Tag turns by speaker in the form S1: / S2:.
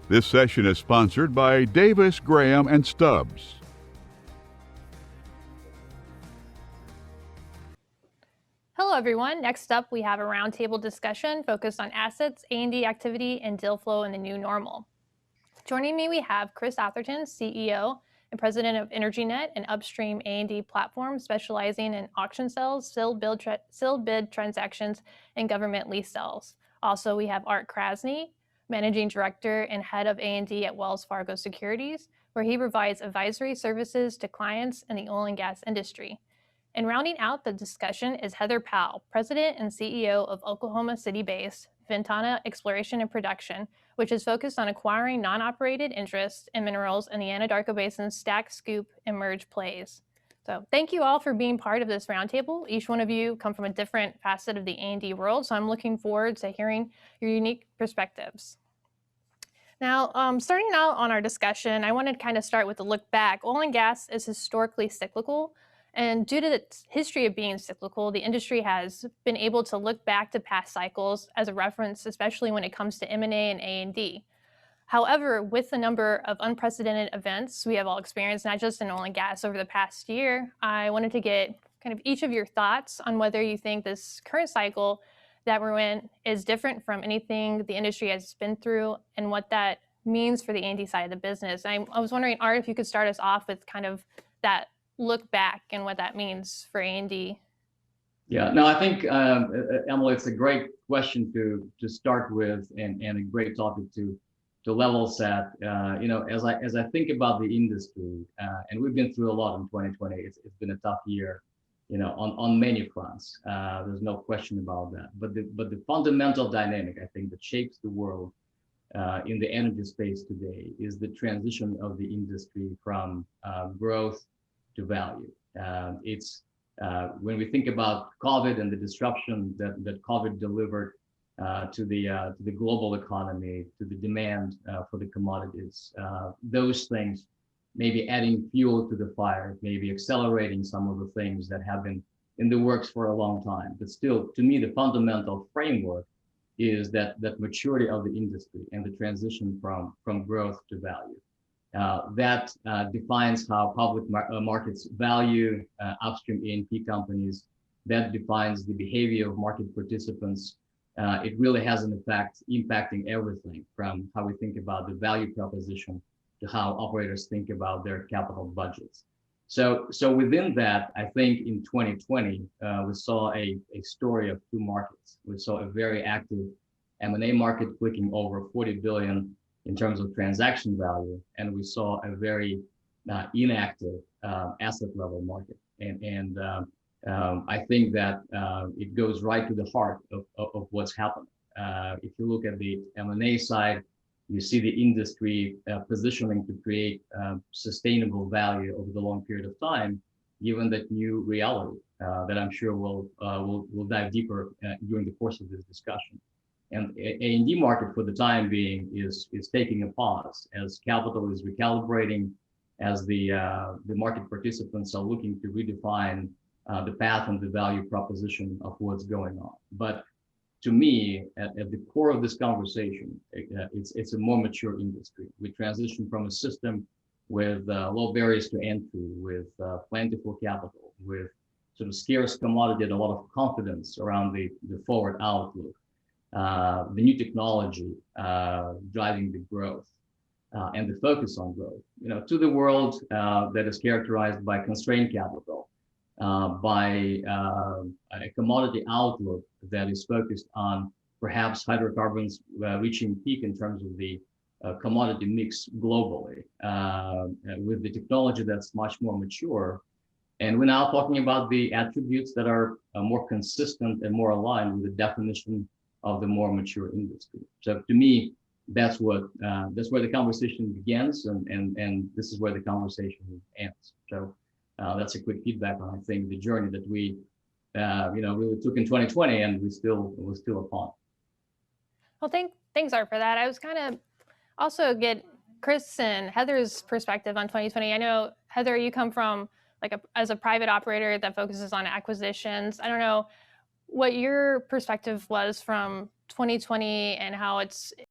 S1: This session is sponsored by Davis, Graham, and Stubbs.
S2: Hello, everyone. Next up, we have a roundtable discussion focused on assets, A&D activity, and deal flow in the new normal. Joining me, we have Chris Atherton, CEO and President of EnergyNet, an upstream A&D platform specializing in auction sales, sealed bid transactions, and government lease sales. Also, we have Art Krasny, Managing Director and Head of A&D at Wells Fargo Securities, where he provides advisory services to clients in the oil and gas industry. And rounding out the discussion is Heather Powell, President and CEO of Oklahoma City-based Ventana Exploration and Production, which is focused on acquiring non-operated interests in minerals in the Anadarko Basin's Stack, Scoop, and Merge plays. So thank you all for being part of this roundtable. Each one of you come from a different facet of the A&D world, so I'm looking forward to hearing your unique perspectives. Now, starting out on our discussion, I wanted to kind of start with a look back. Oil and gas is historically cyclical, and due to its history of being cyclical, the industry has been able to look back to past cycles as a reference, especially when it comes to M&A and A&D. However, with the number of unprecedented events we have all experienced, not just in oil and gas over the past year, I wanted to get kind of each of your thoughts on whether you think this current cycle that we're in is different from anything the industry has been through and what that means for the A&D side of the business. I was wondering, Art, if you could start us off with kind of that look back and what that means for A&D.
S3: Yeah, no, I think, Emily, it's a great question to start with and a great topic to level set. As I think about the industry, and we've been through a lot in 2020, it's been a tough year, on many fronts. There's no question about that. But the fundamental dynamic, I think, that shapes the world in the energy space today is the transition of the industry from growth to value. It's when we think about COVID and the disruption that COVID delivered to the global economy, to the demand for the commodities, those things maybe adding fuel to the fire, maybe accelerating some of the things that have been in the works for a long time. But still, to me, the fundamental framework is that maturity of the industry and the transition from growth to value. That defines how public markets value upstream E&P companies. That defines the behavior of market participants. It really has an effect impacting everything from how we think about the value proposition to how operators think about their capital budgets. So within that, I think in 2020, we saw a story of two markets. We saw a very active M&A market clicking over 40 billion in terms of transaction value, and we saw a very inactive asset level market. And I think that it goes right to the heart of what's happened. If you look at the M&A side, you see the industry positioning to create sustainable value over the long period of time, given that new reality that I'm sure we'll dive deeper during the course of this discussion. And A&D market for the time being is taking a pause as capital is recalibrating, as the market participants are looking to redefine the path and the value proposition of what's going on. But to me, at the core of this conversation, it's a more mature industry. We transition from a system with low barriers to entry, with plentiful capital, with sort of scarce commodity and a lot of confidence around the forward outlook. The new technology driving the growth and the focus on growth, to the world that is characterized by constrained capital, by a commodity outlook that is focused on perhaps hydrocarbons reaching peak in terms of the commodity mix globally, with the technology that's much more mature. And we're now talking about the attributes that are more consistent and more aligned with the definition of the more mature industry. So to me, that's where the conversation begins, and this is where the conversation ends. So that's a quick feedback on, I think, the journey that we really took in 2020, and we're still upon.
S2: Well, thanks, Art, for that. I was kind of also get Chris and Heather's perspective on 2020. I know, Heather, you come from as a private operator that focuses on acquisitions. I don't know what your perspective was from 2020 and how it's